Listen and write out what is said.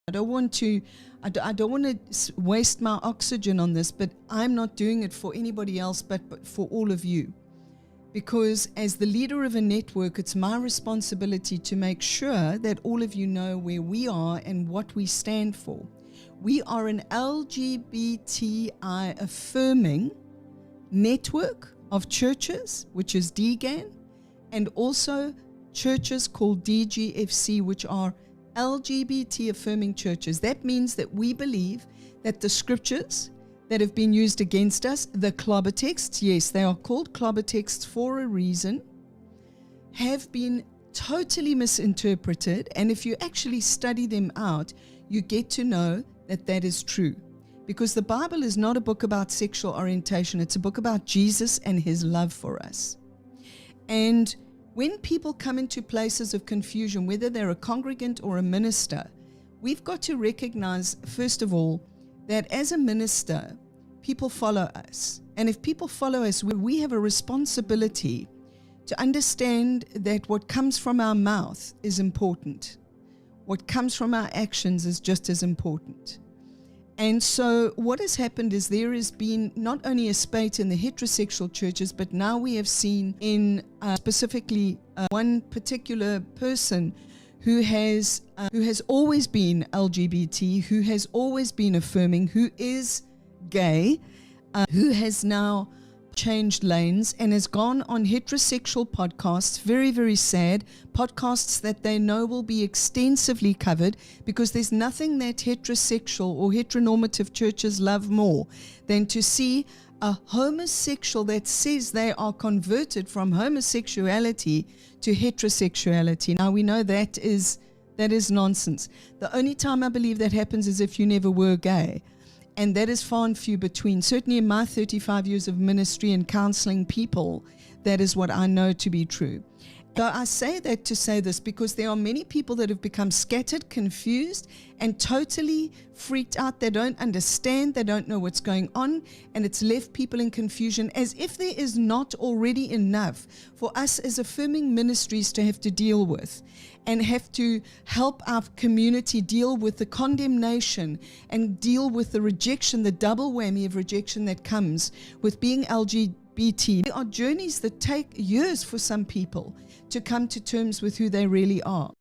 I don't want to waste my oxygen on this, but I'm not doing it for anybody else but for all of you. Because as the leader of a network, it's my responsibility to make sure that all of you know where we are and what we stand for. We are an LGBTI affirming network of churches, which is DGAN, and also churches called DGFC, which are LGBT affirming churches. That means that we believe that the scriptures that have been used against us, the Clobber texts, yes, they are called Clobber texts for a reason, have been totally misinterpreted. And if you actually study them out, you get to know that that is true. Because the Bible is not a book about sexual orientation. It's a book about Jesus and his love for us. And when people come into places of confusion, whether they're a congregant or a minister, we've got to recognize, first of all, that as a minister, people follow us. And if people follow us, we have a responsibility to understand that what comes from our mouth is important. What comes from our actions is just as important. And so what has happened is there has been not only a spate in the heterosexual churches, but now we have seen in specifically one particular person who has always been LGBT, who has always been affirming, who is gay, who has now changed lanes and has gone on heterosexual podcasts, very, very sad, podcasts that they know will be extensively covered, because there's nothing that heterosexual or heteronormative churches love more than to see a homosexual that says they are converted from homosexuality to heterosexuality. Now we know that is nonsense. The only time I believe that happens is if you never were gay. And that is far and few between. Certainly in my 35 years of ministry and counseling people, that is what I know to be true. So I say that to say this because there are many people that have become scattered, confused, and totally freaked out. They don't understand. They don't know what's going on. And it's left people in confusion, as if there is not already enough for us as affirming ministries to have to deal with, and have to help our community deal with the condemnation and deal with the rejection, the double whammy of rejection that comes with being LGBT. There are journeys that take years for some people to come to terms with who they really are.